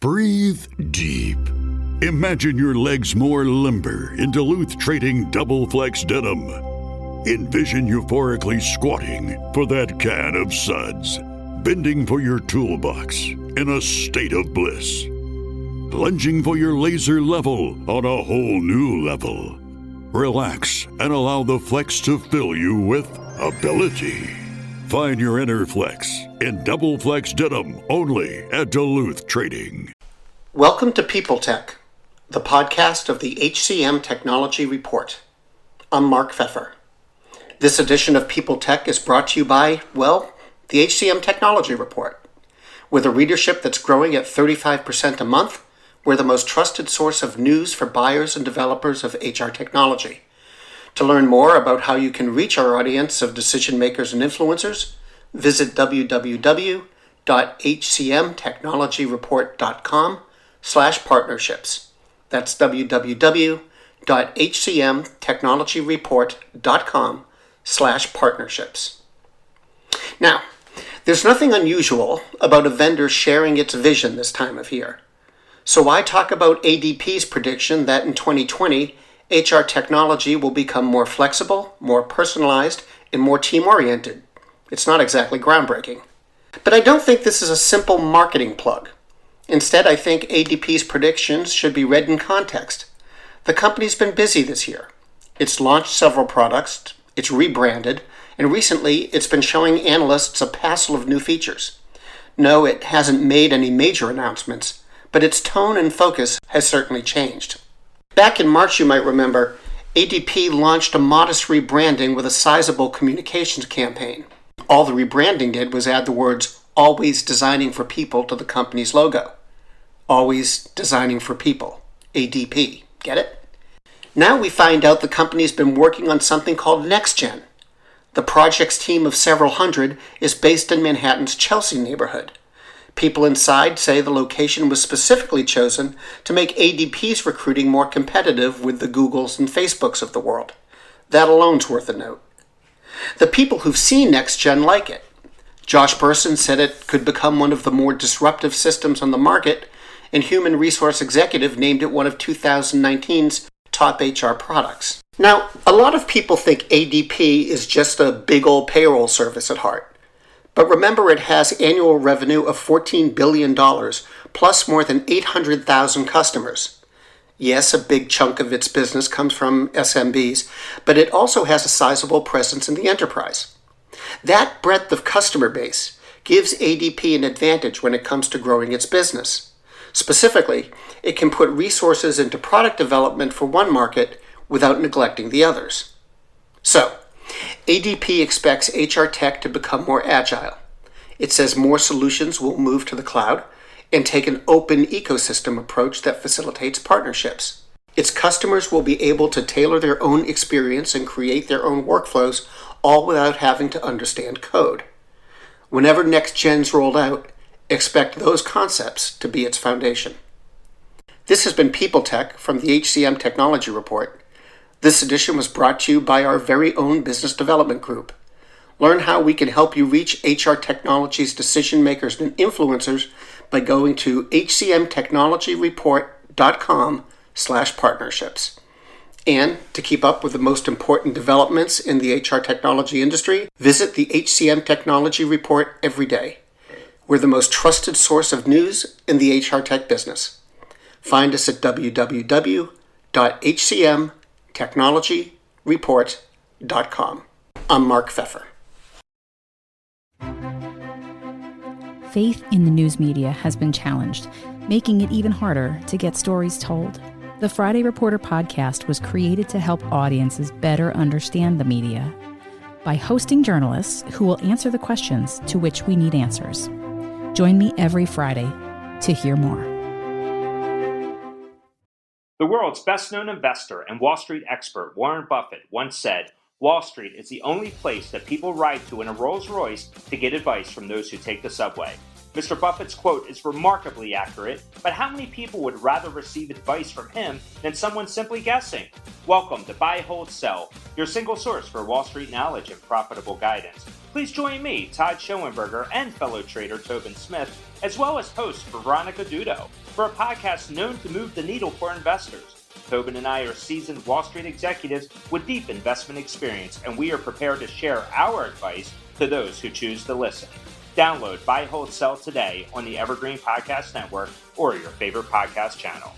Breathe deep. Imagine your legs more limber in Duluth Trading Double Flex Denim. Envision euphorically squatting for that can of suds, bending for your toolbox in a state of bliss, lunging for your laser level on a whole new level. Relax and allow the flex to fill you with ability. Find your inner flex in Double Flex Denim only at Duluth Trading. Welcome to People Tech, the podcast of the HCM Technology Report. I'm Mark Pfeffer. This edition of People Tech is brought to you by, well, the HCM Technology Report. With a readership that's growing at 35% a month, we're the most trusted source of news for buyers and developers of HR technology. To learn more about how you can reach our audience of decision makers and influencers, visit www.hcmtechnologyreport.com/partnerships. That's www.hcmtechnologyreport.com/partnerships. Now, there's nothing unusual about a vendor sharing its vision this time of year. So why talk about ADP's prediction that in 2020, HR technology will become more flexible, more personalized, and more team-oriented? It's not exactly groundbreaking. But I don't think this is a simple marketing plug. Instead, I think ADP's predictions should be read in context. The company's been busy this year. It's launched several products, it's rebranded, and recently it's been showing analysts a passel of new features. No, it hasn't made any major announcements, but its tone and focus has certainly changed. Back in March, you might remember, ADP launched a modest rebranding with a sizable communications campaign. All the rebranding did was add the words, "Always Designing for People" to the company's logo. Always Designing for People, ADP. Get it? Now we find out the company's been working on something called NextGen. The project's team of several hundred is based in Manhattan's Chelsea neighborhood. People inside say the location was specifically chosen to make ADP's recruiting more competitive with the Googles and Facebooks of the world. That alone's worth a note. The people who've seen NextGen like it. Josh Bersin said it could become one of the more disruptive systems on the market, and Human Resource Executive named it one of 2019's top HR products. Now, a lot of people think ADP is just a big old payroll service at heart. But remember, it has annual revenue of $14 billion, plus more than 800,000 customers. Yes, a big chunk of its business comes from SMBs, but it also has a sizable presence in the enterprise. That breadth of customer base gives ADP an advantage when it comes to growing its business. Specifically, it can put resources into product development for one market without neglecting the others. So, ADP expects HR tech to become more agile. It says more solutions will move to the cloud and take an open ecosystem approach that facilitates partnerships. Its customers will be able to tailor their own experience and create their own workflows, all without having to understand code. Whenever NextGen's rolled out, expect those concepts to be its foundation. This has been People Tech from the HCM Technology Report. This edition was brought to you by our very own business development group. Learn how we can help you reach HR technology's decision makers and influencers by going to hcmtechnologyreport.com/partnerships. And to keep up with the most important developments in the HR technology industry, visit the HCM Technology Report every day. We're the most trusted source of news in the HR tech business. Find us at www.hcmtechnologyreport.com. I'm Mark Pfeffer. Faith in the news media has been challenged, making it even harder to get stories told. The Friday Reporter podcast was created to help audiences better understand the media by hosting journalists who will answer the questions to which we need answers. Join me every Friday to hear more. The world's best-known investor and Wall Street expert Warren Buffett once said, "Wall Street is the only place that people ride to in a Rolls-Royce to get advice from those who take the subway." Mr. Buffett's quote is remarkably accurate, but how many people would rather receive advice from him than someone simply guessing? Welcome to Buy, Hold, Sell, your single source for Wall Street knowledge and profitable guidance. Please join me, Todd Schoenberger, and fellow trader Tobin Smith, as well as host Veronica Dudo, for a podcast known to move the needle for investors. Tobin and I are seasoned Wall Street executives with deep investment experience, and we are prepared to share our advice to those who choose to listen. Download Buy, Hold, Sell today on the Evergreen Podcast Network or your favorite podcast channel.